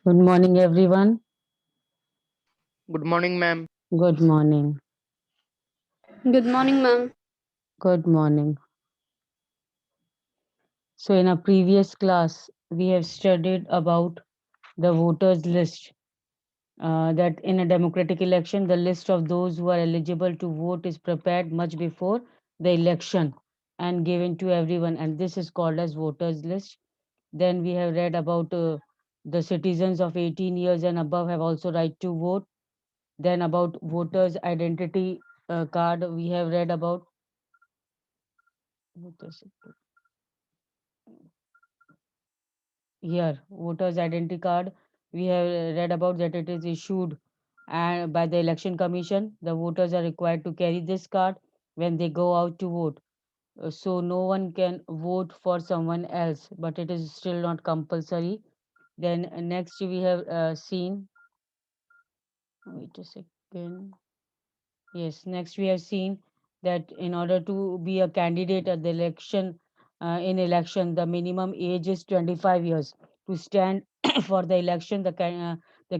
Good morning, everyone. Good morning, ma'am. Good morning. Good morning, ma'am. Good morning. So, in our previous class, we have studied about the voters list. That in a democratic election, the list of those who are eligible to vote is prepared much before the election and given to everyone, and this is called as voters list. Then we have read about the citizens of 18 years and above have also right to vote. Then about voters identity card, we have read about voters here voters identity card. We have read about that it is issued and by the election commission. The voters are required to carry this card when they go out to vote. So no one can vote for someone else, but it is still not compulsory. Then next we have seen, wait a second. Yes, next we have seen that in order to be a candidate at the election, in election, the minimum age is 25 years. To stand for the election, the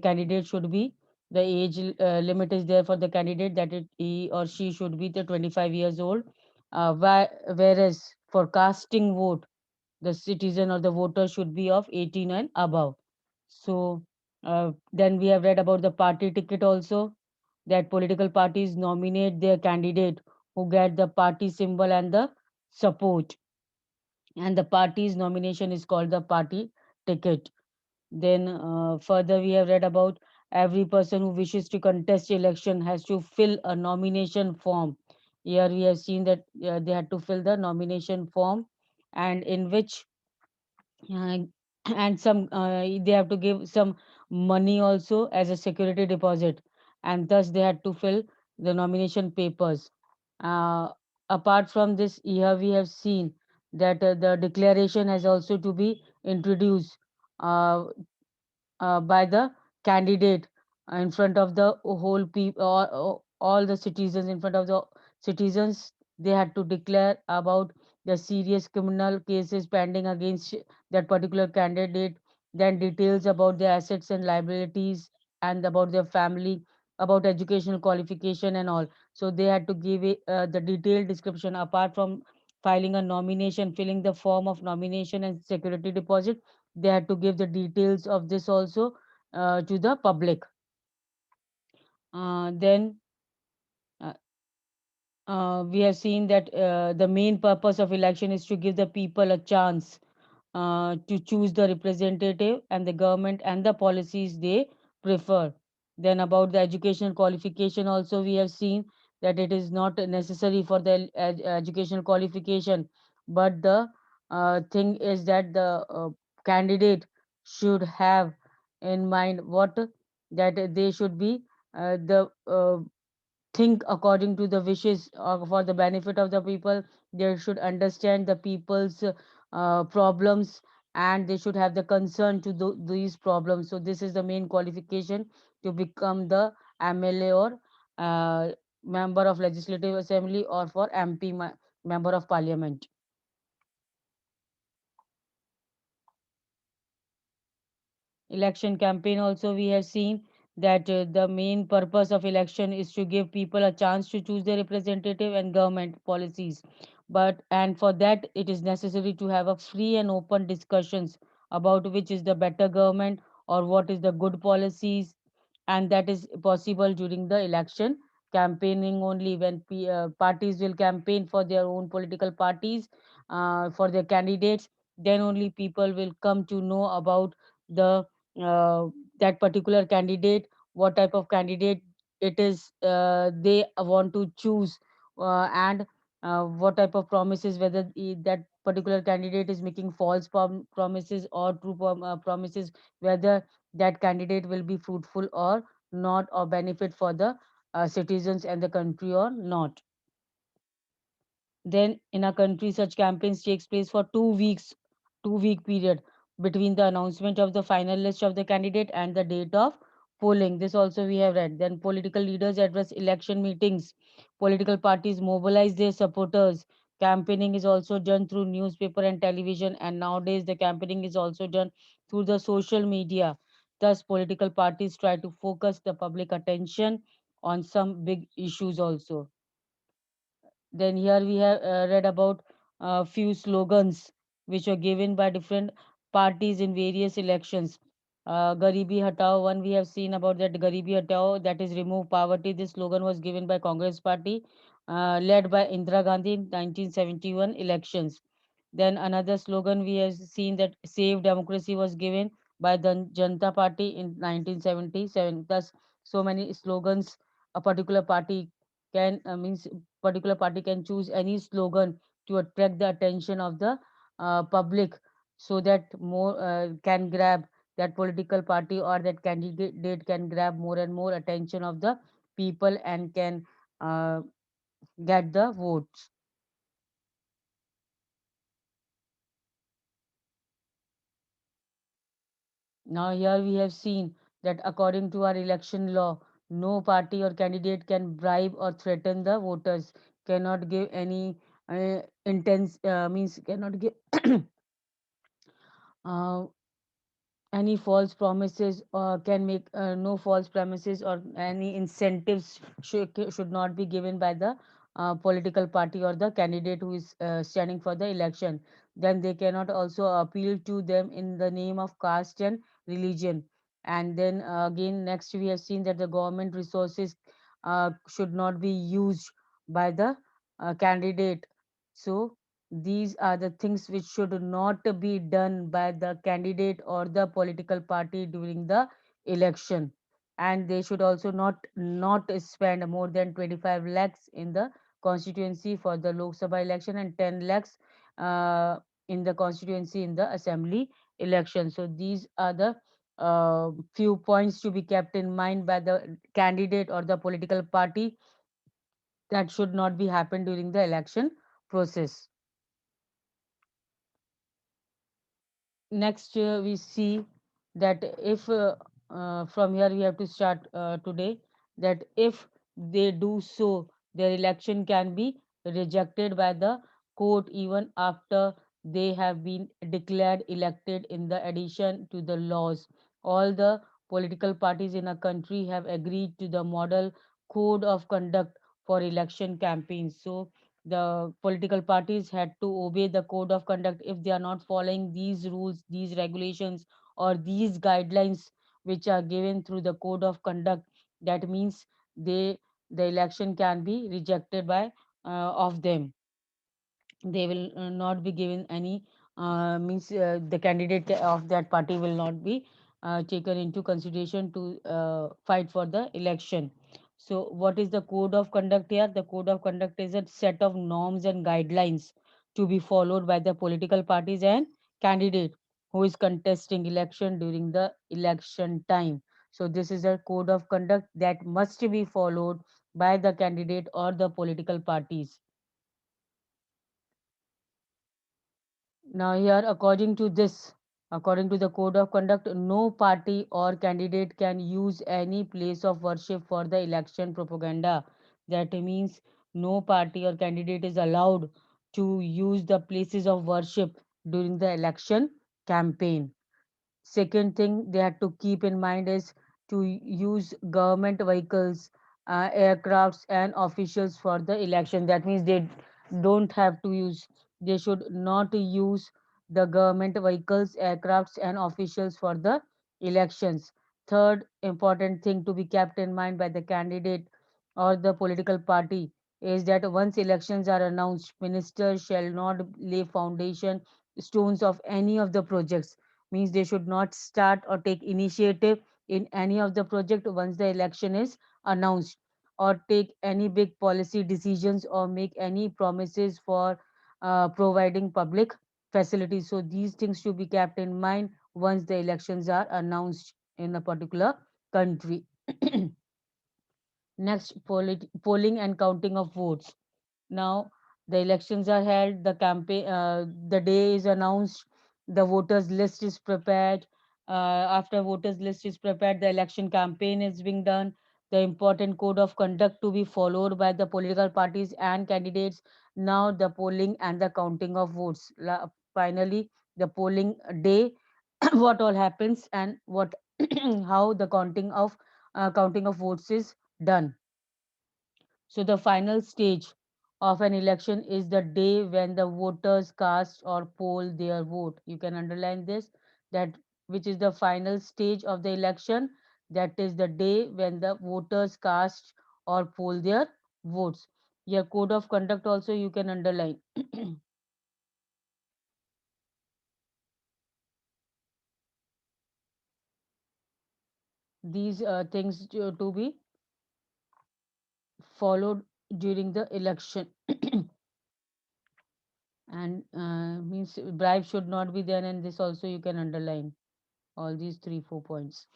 candidate should be, the age limit is there for the candidate that he or she should be the 25 years old. Whereas for casting vote, the citizen or the voter should be of 18 and above. So then we have read about the party ticket also, that political parties nominate their candidate who get the party symbol and the support, and the party's nomination is called the party ticket. Then further we have read about every person who wishes to contest election has to fill a nomination form. Here we have seen that they had to fill the nomination form, and in which uh, and some they have to give some money also as a security deposit, and thus they had to fill the nomination papers. uh, Apart from this, here we have seen that the declaration has also to be introduced uh, by the candidate in front of the whole people, all the citizens, in front of the citizens. They had to declare about the serious criminal cases pending against that particular candidate, then details about their assets and liabilities, and about their family, about educational qualification and all. So they had to give the detailed description. Apart from filing a nomination, filling the form of nomination and security deposit, they had to give the details of this also to the public. Then uh, we have seen that the main purpose of election is to give the people a chance to choose the representative and the government and the policies they prefer. Then about the educational qualification also, we have seen that it is not necessary for the educational qualification, but the thing is that the candidate should have in mind what that they should be the think according to the wishes for the benefit of the people. They should understand the people's problems, and they should have the concern to these problems. So this is the main qualification to become the MLA or uh, member of legislative assembly, or for MP, member of parliament. Election campaign also, we have seen that the main purpose of election is to give people a chance to choose their representative and government policies. But and for that it is necessary to have a free and open discussions about which is the better government or what is the good policies, and that is possible during the election campaigning only. When parties will campaign for their own political parties, for their candidates, then only people will come to know about the that particular candidate, what type of candidate it is they want to choose, and what type of promises, whether that particular candidate is making false promises or true promises, whether that candidate will be fruitful or not, or benefit for the citizens and the country or not. Then in a country, such campaigns takes place for 2 weeks, 2 week period between the announcement of the final list of the candidate and the date of polling. This also we have read. Then political leaders address election meetings. Political parties mobilize their supporters. Campaigning is also done through newspaper and television, and nowadays the campaigning is also done through the social media. Thus, political parties try to focus the public attention on some big issues also. Then here we have read about a few slogans which were given by different parties in various elections. Garibi Hatao, one we have seen about that Garibi Hatao, that is remove poverty. This slogan was given by Congress Party, led by Indira Gandhi in 1971 elections. Then another slogan we have seen that Save Democracy was given by the Janata Party in 1977. Thus, so many slogans a particular party can means particular party can choose any slogan to attract the attention of the public so that more can grab that political party or that candidate can grab more and more attention of the people and can uh, get the votes. Now, here we have seen that according to our election law, no party or candidate can bribe or threaten the voters, cannot give any intense, means cannot give uh, any false promises or can make no false promises or any incentives should not be given by the political party or the candidate who is standing for the election. Then they cannot also appeal to them in the name of caste and religion. And then again next we have seen that the government resources should not be used by the candidate. So these are the things which should not be done by the candidate or the political party during the election. And they should also not spend more than 25 lakhs in the constituency for the Lok Sabha election and 10 lakhs in the constituency in the assembly election. So these are the few points to be kept in mind by the candidate or the political party that should not be happen during the election process. Next we see that if from here we have to start today, that if they do so their election can be rejected by the court even after they have been declared elected. In the addition to the laws, all the political parties in a country have agreed to the model code of conduct for election campaigns. So the political parties had to obey the code of conduct. If they are not following these rules, these regulations, or these guidelines which are given through the code of conduct, that means they the election can be rejected by of them. They will not be given any means the candidate of that party will not be taken into consideration to fight for the election. So what is the code of conduct here? The code of conduct is a set of norms and guidelines to be followed by the political parties and candidate who is contesting election during the election time. So this is a code of conduct that must be followed by the candidate or the political parties. Now, here, according to the code of conduct, no party or candidate can use any place of worship for the election propaganda. That means no party or candidate is allowed to use the places of worship during the election campaign. Second thing they had to keep in mind is to use government vehicles, aircrafts, and officials for the election. That means don't have to use, they should not use the government vehicles, aircrafts, and officials for the elections. Third important thing to be kept in mind by the candidate or the political party is that once elections are announced, ministers shall not lay foundation stones of any of the projects. Means they should not start or take initiative in any of the project once the election is announced, or take any big policy decisions or make any promises for providing public facilities. So these things should be kept in mind once the elections are announced in a particular country. Next, polling and counting of votes. Now the elections are held, the campaign, the day is announced, the voters list is prepared. After voters list is prepared, the election campaign is being done. The important code of conduct to be followed by the political parties and candidates. Now the polling and the counting of votes. Finally, the polling day, what all happens and what how the counting of votes is done. So the final stage of an election is the day when the voters cast or poll their vote. You can underline this, that which is the final stage of the election. That is the day when the voters cast or poll their votes. Your code of conduct also you can underline. These things to be followed during the election. And means bribe should not be there, and this also you can underline all these 3 4 points.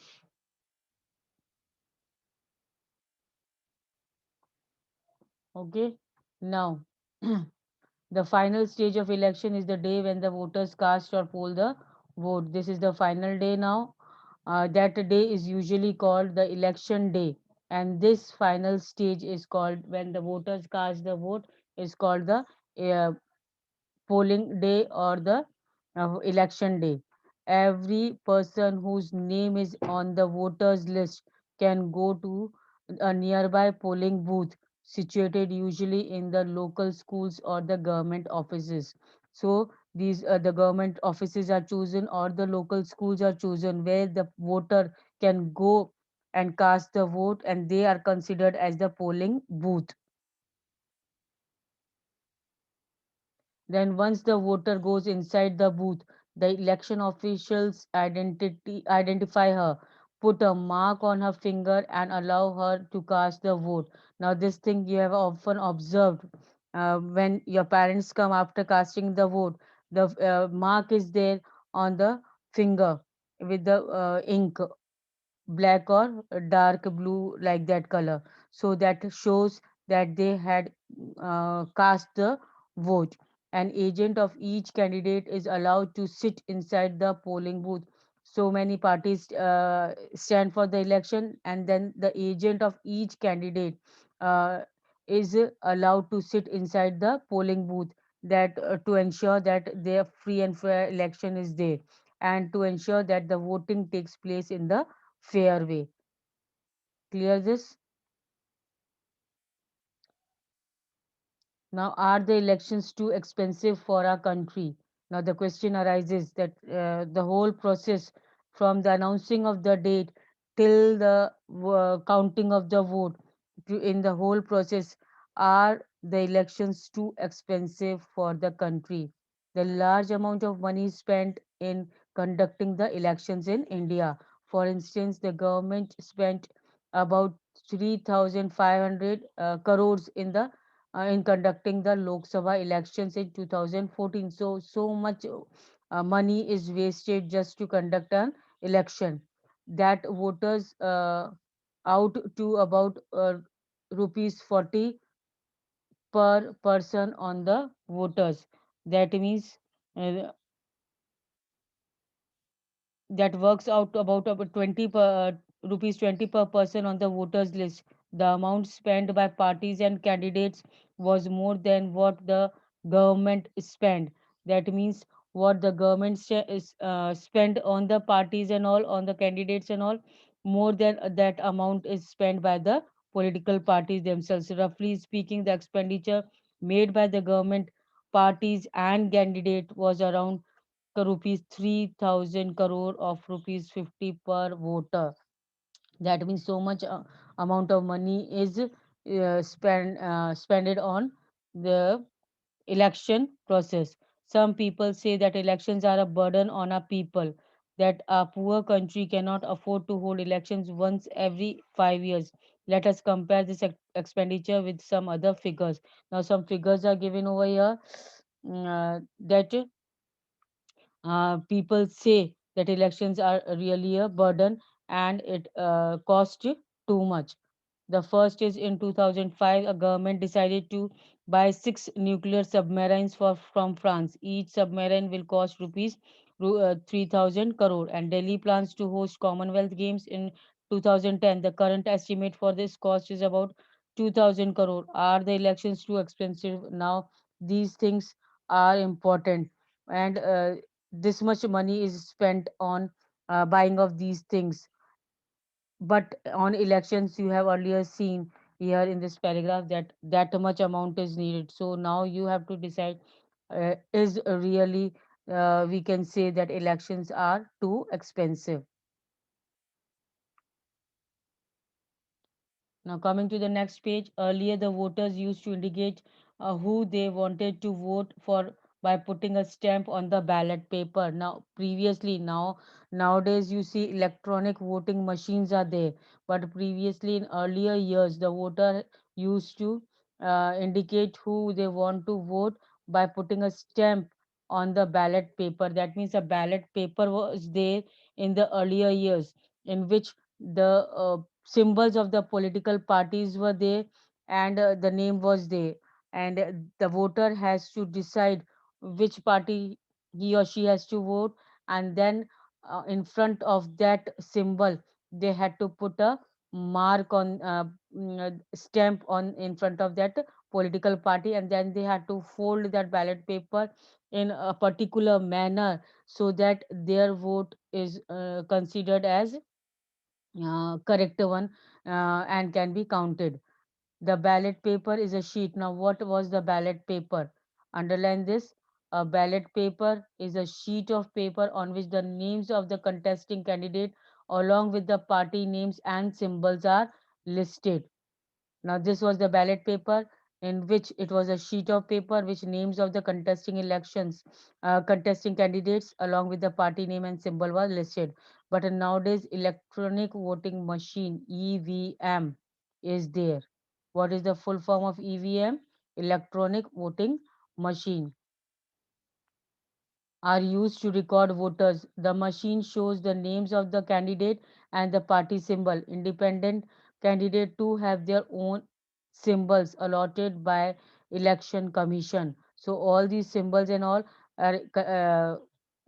Okay, now the final stage of election is the day when the voters cast or poll the vote. This is the final day now. That day is usually called the election day, and this final stage is called when the voters cast the vote is called the uh, polling day or the election day. Every person whose name is on the voters list can go to a nearby polling booth situated usually in the local schools or the government offices. So these the government offices are chosen or the local schools are chosen where the voter can go and cast the vote, and they are considered as the polling booth. Then once the voter goes inside the booth, the election officials identify her, put a mark on her finger and allow her to cast the vote. Now this thing you have often observed when your parents come after casting the vote, the mark is there on the finger with the ink, black or dark blue, like that color, so that shows that they had cast the vote. An agent of each candidate is allowed to sit inside the polling booth. So many parties stand for the election, and then the agent of each candidate uh, is allowed to sit inside the polling booth, that to ensure that their free and fair election is there, and to ensure that the voting takes place in the fair way. Clear this? Now, are the elections too expensive for our country? Now, the question arises that the whole process from the announcing of the date till the counting of the vote, in the whole process, are the elections too expensive for the country? The large amount of money spent in conducting the elections in India. For instance, the government spent about 3,500 crores in conducting the Lok Sabha elections in 2014. So much money is wasted just to conduct an election. That voters out to about rupees 40 per person on the voters. That means uh, that works out to about 20 rupees 20 per person on the voters list. The amount spent by parties and candidates was more than what the government spent. That means what the government spend on the parties and all, on the candidates and all, more than that amount is spent by the political parties themselves. Roughly speaking, the expenditure made by the government, parties and candidate was around rupees 3,000 crore of rupees 50 per voter. That means so much amount of money is spended on the election process. Some people say that elections are a burden on our people, that a poor country cannot afford to hold elections once every 5 years. Let us compare this expenditure with some other figures. Now, some figures are given over here, that people say that elections are really a burden and it costs too much. The first is in 2005, a government decided to buy 6 nuclear submarines from France. Each submarine will cost rupees 3,000 crore. And Delhi plans to host Commonwealth Games in 2010. The current estimate for this cost is about 2,000 crore. Are the elections too expensive? Now, these things are important, and this much money is spent on buying of these things. But on elections, you have earlier seen here in this paragraph that that much amount is needed. So now you have to decide, is really we can say that elections are too expensive. Now, coming to the next page, earlier the voters used to indicate who they wanted to vote for by putting a stamp on the ballot paper. Now, previously, nowadays you see electronic voting machines are there, but previously in earlier years, the voter used to indicate who they want to vote by putting a stamp on the ballot paper. That means a ballot paper was there in the earlier years in which the symbols of the political parties were there, and the name was there, and the voter has to decide which party he or she has to vote, and then in front of that symbol they had to put a mark on stamp on in front of that political party, and then they had to fold that ballot paper in a particular manner so that their vote is considered as correct one and can be counted. The ballot paper is a sheet. Now, what was the ballot paper? Underline this. A ballot paper is a sheet of paper on which the names of the contesting candidate along with the party names and symbols are listed. Now, this was the ballot paper in which it was a sheet of paper which names of the contesting elections, contesting candidates along with the party name and symbol was listed. But nowadays, electronic voting machine (EVM) is there. What is the full form of EVM? Electronic voting machine are used to record voters. The machine shows the names of the candidate and the party symbol. Independent candidate too have their own symbols allotted by election commission. So all these symbols and all are,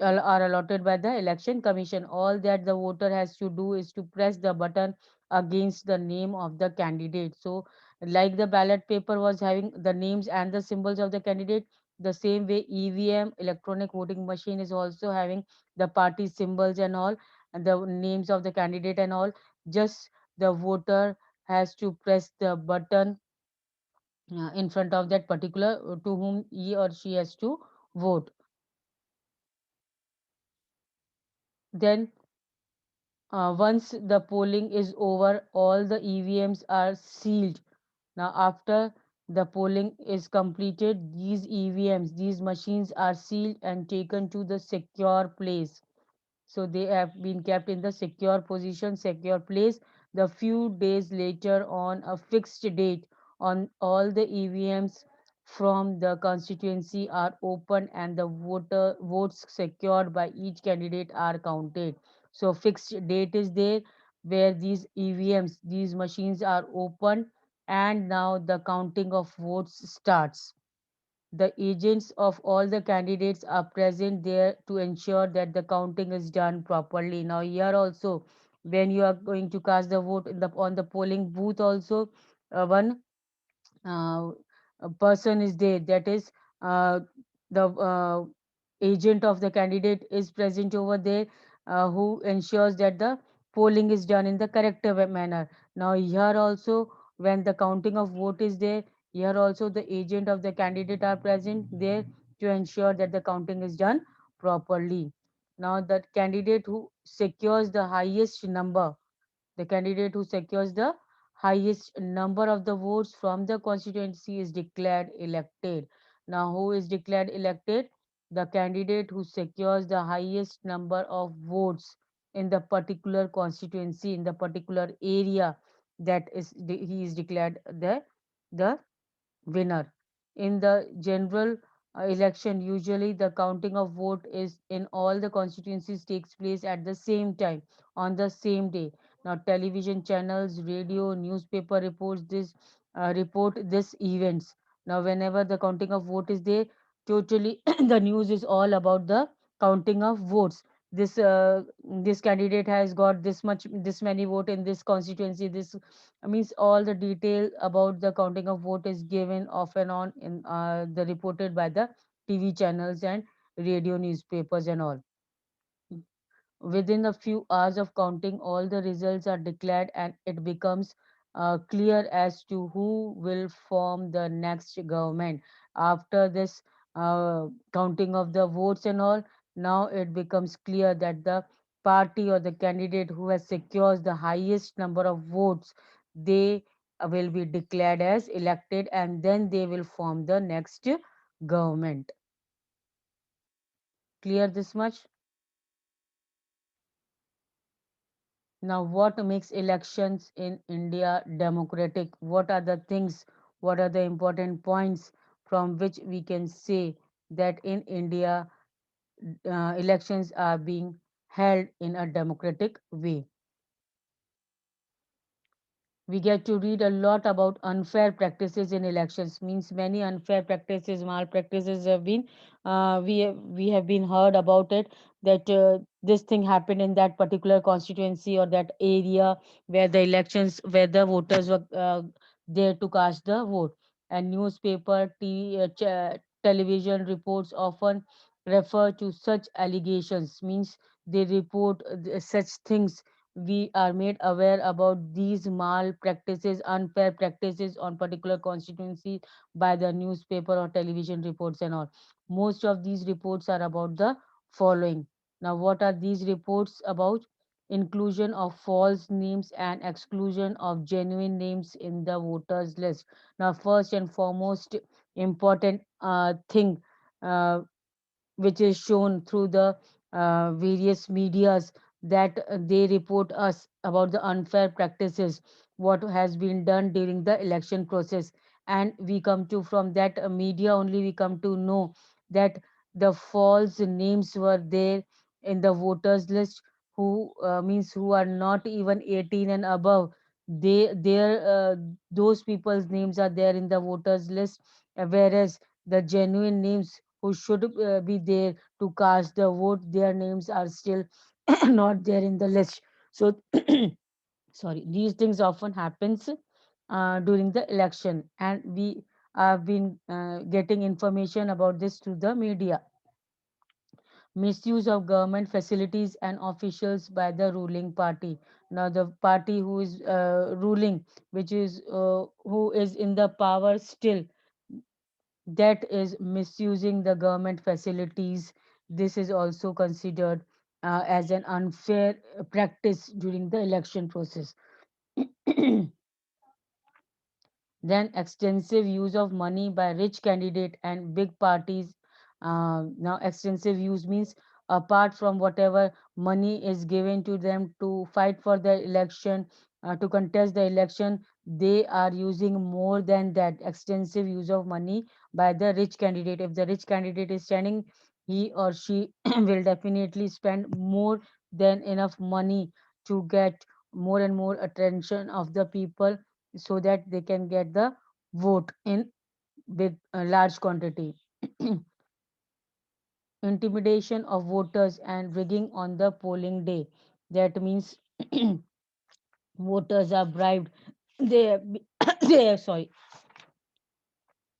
are allotted by the election commission. All that the voter has to do is to press the button against the name of the candidate. So like the ballot paper was having the names and the symbols of the candidate, the same way EVM electronic voting machine is also having the party symbols and all, and the names of the candidate and all. Just the voter has to press the button in front of that particular to whom he or she has to vote. Then once the polling is over, all the EVMs are sealed. Now, after the polling is completed, these EVMs, these machines are sealed and taken to the secure place. So they have been kept in the secure position, secure place. The few days later, on a fixed date, on all the EVMs from the constituency are opened and the voter votes secured by each candidate are counted. So fixed date is there where these EVMs, these machines are opened, and now the counting of votes starts. The agents of all the candidates are present there to ensure that the counting is done properly. Now, here also, when you are going to cast the vote in the on the polling booth, also one uh, a person is there. That is the agent of the candidate is present over there, who ensures that the polling is done in the correct manner. Now, here also, when the counting of vote is there, here also the agent of the candidate are present there to ensure that the counting is done properly. Now, the candidate who secures the highest number, the candidate who secures the highest number of the votes from the constituency is declared elected. Now, who is declared elected? The candidate who secures the highest number of votes in the particular constituency, in the particular area, that is he is declared the winner. In the general election, usually the counting of vote is in all the constituencies takes place at the same time on the same day. Now, television channels, radio, newspaper reports this report this events. Now, whenever the counting of vote is there, totally the news is all about the counting of votes. This candidate has got this many vote in this constituency. This means all the detail about the counting of vote is given off and on in the reported by the TV channels and radio newspapers and all. Within a few hours of counting, all the results are declared and it becomes clear as to who will form the next government. After this counting of the votes and all, now it becomes clear that the party or the candidate who has secured the highest number of votes, they will be declared as elected and then they will form the next government. Clear this much? Now, what makes elections in India democratic? What are the things, what are the important points from which we can say that in India elections are being held in a democratic way? We get to read a lot about unfair practices in elections. Means many unfair practices, malpractices have been we have been heard about it, that this thing happened in that particular constituency or that area where the elections, where the voters were there to cast the vote. And newspaper, television reports often refer to such allegations. Means they report such things. We are made aware about these malpractices, unfair practices on particular constituency by the newspaper or television reports and all. Most of these reports are about the following. Now, what are these reports about? Inclusion of false names and exclusion of genuine names in the voters list. Now, first and foremost important thing uh, which is shown through the various medias, that they report us about the unfair practices what has been done during the election process. And we come to, from that media only we come to know that the false names were there in the voters list, who means who are not even 18 and above. Those people's names are there in the voters list, whereas the genuine names who should be there to cast the vote, their names are still not there in the list. So sorry, these things often happens during the election, and we have been getting information about this through the media. Misuse of government facilities and officials by the ruling party. Now the party who is ruling, which is who is in the power still, that is misusing the government facilities. This is also considered as an unfair practice during the election process. Then extensive use of money by rich candidate and big parties. Now extensive use means apart from whatever money is given to them to fight for the election, to contest the election, they are using more than that. Extensive use of money by the rich candidate. If the rich candidate is standing, he or she will definitely spend more than enough money to get more and more attention of the people, so that they can get the vote in big large quantity. Intimidation of voters and rigging on the polling day. That means voters are bribed. They they sorry,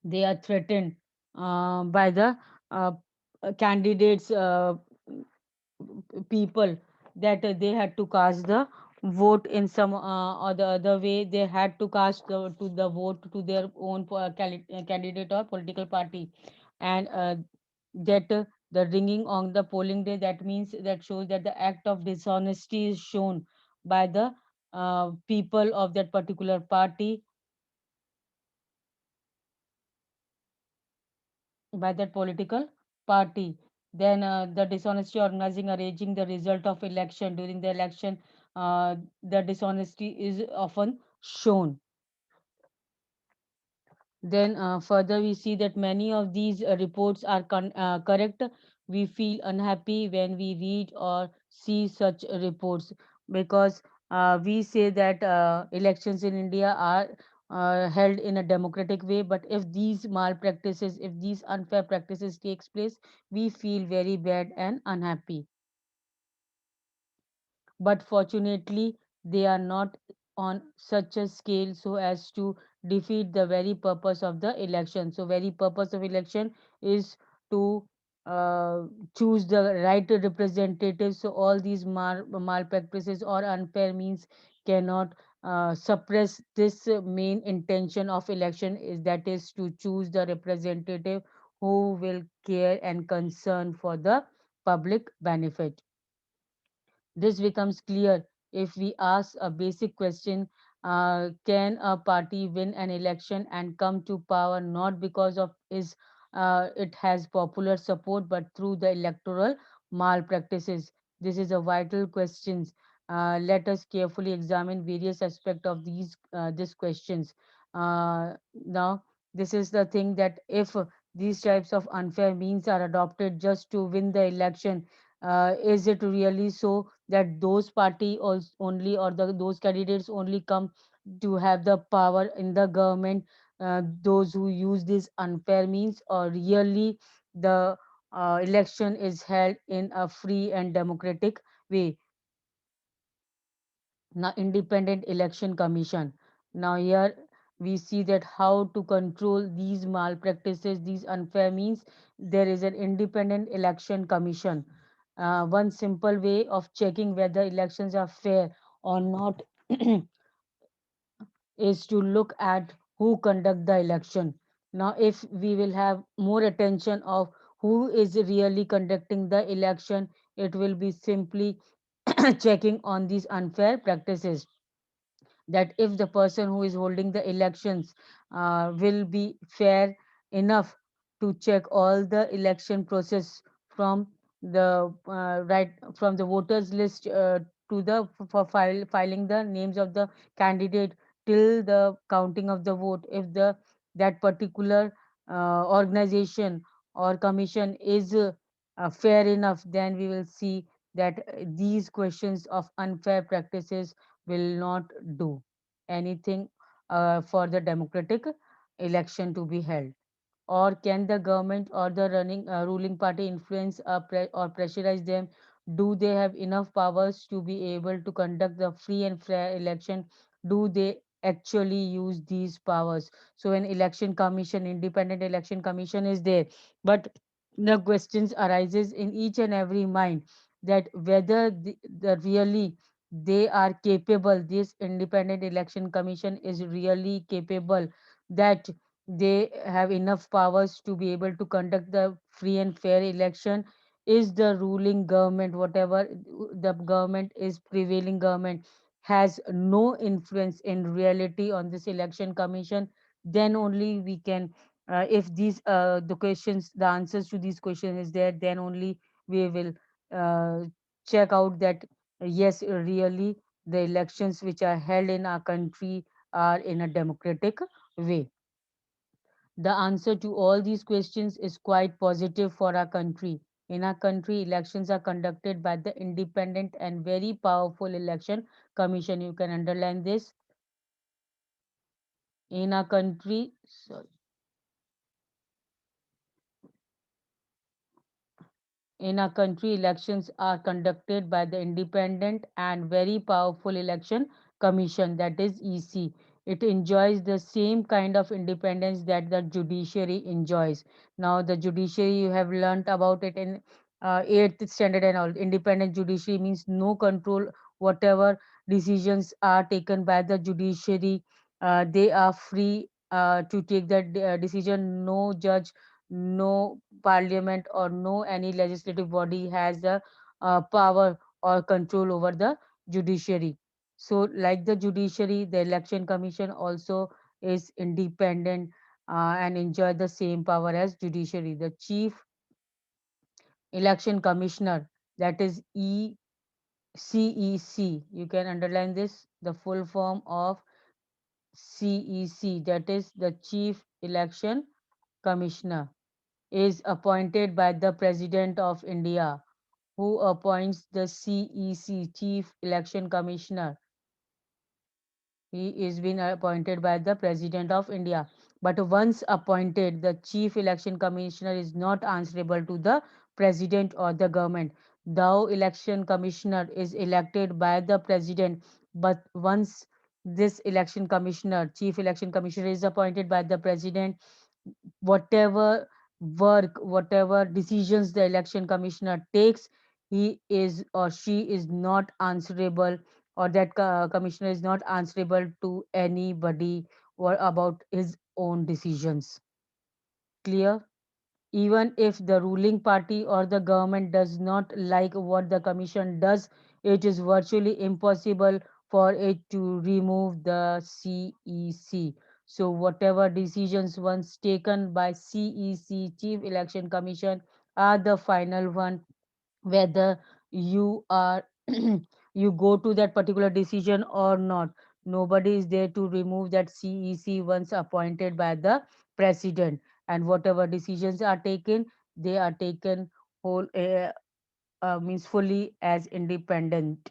they are threatened by the uh, candidates, people, that they had to cast the vote in some or the other way. They had to cast to the vote to their own candidate or political party. And that the ringing on the polling day, that means that shows that the act of dishonesty is shown by the people of that particular party, by that political party. Then the dishonesty organizing, arranging the result of election. During the election, the dishonesty is often shown. Then further, we see that many of these reports are correct. We feel unhappy when we read or see such reports, because we say that elections in India are held in a democratic way. But if these malpractices, if these unfair practices takes place, we feel very bad and unhappy. But fortunately they are not on such a scale so as to defeat the very purpose of the election. So very purpose of election is to uh, choose the right representatives. So all these malpractices or unfair means cannot suppress this main intention of election, is that is to choose the representative who will care and concern for the public benefit. This becomes clear if we ask a basic question: can a party win an election and come to power not because of it has popular support but through the electoral malpractices? This is a vital question. Let us carefully examine various aspects of these questions. Now, this is the thing that if these types of unfair means are adopted just to win the election, is it really so that those party also only, or those candidates only come to have the power in the government, those who use these unfair means, or really the election is held in a free and democratic way? Now, independent election commission. Now here we see that how to control these malpractices, these unfair means. There is an independent election commission. One simple way of checking whether elections are fair or not is to look at who conduct the election. Now if we will have more attention of who is really conducting the election, it will be simply checking on these unfair practices, that if the person who is holding the elections will be fair enough to check all the election process from the right from the voters list to the for filing the names of the candidate till the counting of the vote. If the that particular organization or commission is fair enough, then we will see that these questions of unfair practices will not do anything for the democratic election to be held. Or can the government or the ruling party influence or pressurize them? Do they have enough powers to be able to conduct the free and fair election? Do they actually use these powers? So an election commission, independent election commission is there, but the questions arises in each and every mind, that whether the really they are capable, this independent election commission is really capable, that they have enough powers to be able to conduct the free and fair election. Is the ruling government, whatever the government is, prevailing government, has no influence in reality on this election commission? Then only we can, if these the questions, the answers to these questions is there, then only we will uh, check out that yes, really the elections which are held in our country are in a democratic way. The answer to all these questions is quite positive for our country. In our country, elections are conducted by the independent and very powerful election commission. You can underline this. In our country, sorry, in our country, elections are conducted by the independent and very powerful election commission, that is EC. It enjoys the same kind of independence that the judiciary enjoys. Now, the judiciary, you have learnt about it in 8th standard and all. Independent judiciary means no control, whatever decisions are taken by the judiciary, they are free to take that decision. No judge, no parliament, or no any legislative body has the power or control over the judiciary. So like the judiciary, the election commission also is independent and enjoy the same power as judiciary. The chief election commissioner, that is CEC, you can underline this, the full form of CEC, that is the chief election commissioner, is appointed by the President of India, who appoints the CEC, Chief Election Commissioner. He is being appointed by the President of India. But once appointed, the Chief Election Commissioner is not answerable to the President or the government. Though Election Commissioner is elected by the President, but once this election commissioner, chief election commissioner, is appointed by the president, whatever work, whatever decisions the election commissioner takes, he is or she is not answerable, or that commissioner is not answerable to anybody or about his own decisions. Clear? Even if the ruling party or the government does not like what the commission does, it is virtually impossible for it to remove the CEC. So, whatever decisions once taken by CEC, Chief Election Commission, are the final one, whether you are you go to that particular decision or not. Nobody is there to remove that CEC once appointed by the president, and whatever decisions are taken, they are taken whole means fully as independent.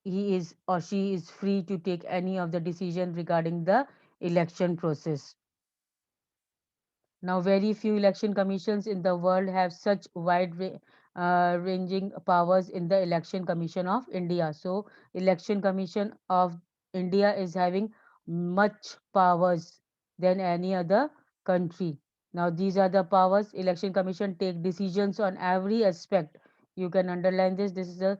He is or she is free to take any of the decision regarding the election process. Now, very few election commissions in the world have such ranging powers in the Election Commission of India. So, Election Commission of India is having much powers than any other country. Now, these are the powers. Election Commission take decisions on every aspect. You can underline this. This is a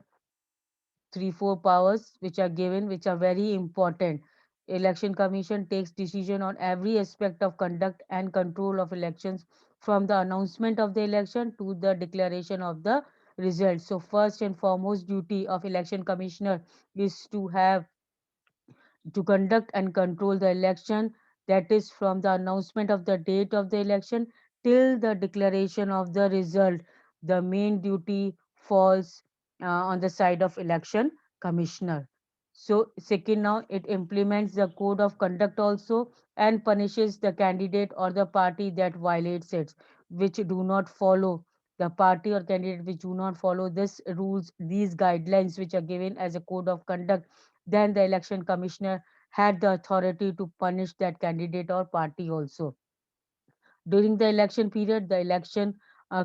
three four powers which are given, which are very important. Election commission takes decision on every aspect of conduct and control of elections, from the announcement of the election to the declaration of the results. So first and foremost duty of election commissioner is to conduct and control the election, that is from the announcement of the date of the election till the declaration of the result. The main duty falls on the side of election commissioner. So second, now it implements the code of conduct also, and punishes the candidate or the party that violates it, which do not follow, the party or candidate which do not follow this rules, these guidelines which are given as a code of conduct. Then the election commissioner had the authority to punish that candidate or party also. During the election period, the election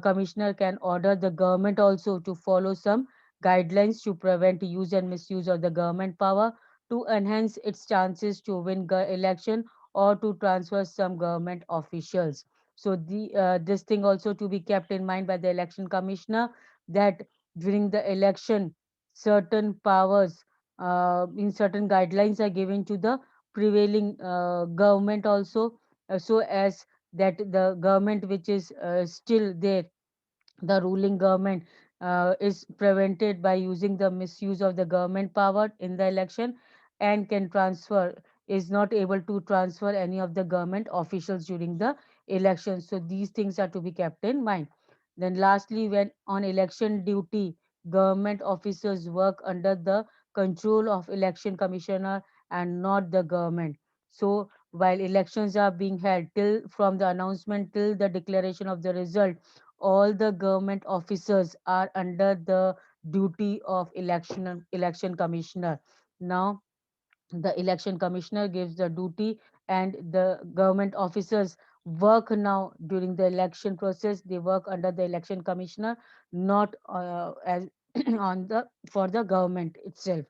commissioner can order the government also to follow some guidelines to prevent use and misuse of the government power, to enhance its chances to win election, or to transfer some government officials. So this thing also to be kept in mind by the election commissioner, that during the election certain powers in certain guidelines are given to the prevailing government also, so as that the government which is still there, the ruling government, is prevented by using the misuse of the government power in the election, and can transfer, is not able to transfer any of the government officials during the election. So these things are to be kept in mind. Then lastly, when on election duty, government officers work under the control of election commissioner and not the government. So while elections are being held, till from the announcement till the declaration of the result, all the government officers are under the duty of election commissioner. Now the election commissioner gives the duty, and the government officers work now during the election process, they work under the election commissioner, not as on the for the government itself.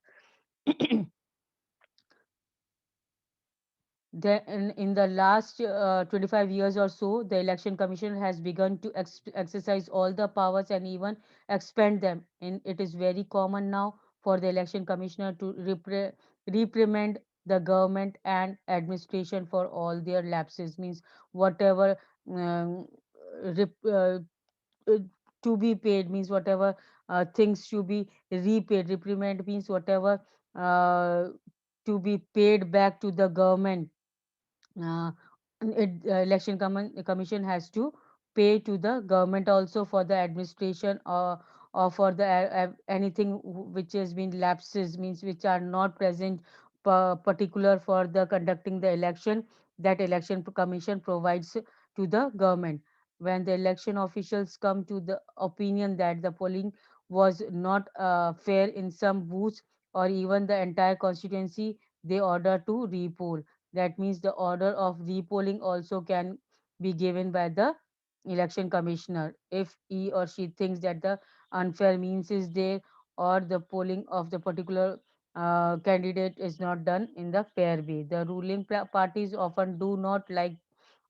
In the last 25 years or so, the Election Commission has begun to exercise all the powers and even expand them. And it is very common now for the Election Commissioner to reprimand the government and administration for all their lapses. Means whatever um, rep, uh, to be paid, means whatever things to be repaid. Reprimand means whatever uh, to be paid back to the government, uh, commission has to pay to the government also for the administration, or for the anything which has been lapses, means which are not present particular for the conducting the election, that election commission provides to the government. When the election officials come to the opinion that the polling was not fair in some booths or even the entire constituency, they order to repoll. That means the order of repolling also can be given by the election commissioner if he or she thinks that the unfair means is there, or the polling of the particular candidate is not done in the fair way. The ruling parties often do not like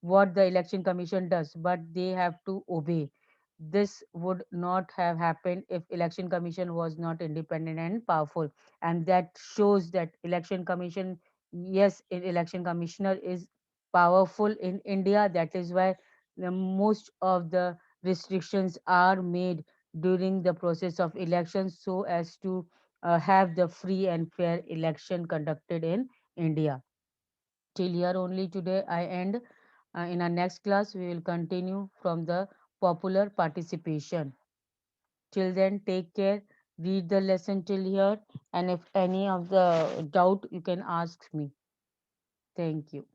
what the election commission does, but they have to obey. This would not have happened if election commission was not independent and powerful. And that shows that election commission, yes, election commissioner is powerful in India. That is why the most of the restrictions are made during the process of elections so as to have the free and fair election conducted in India. Till here only today I end. In our next class, we will continue from the popular participation. Till then, take care, read the lesson till here, and if any of the doubt, you can ask me. Thank you.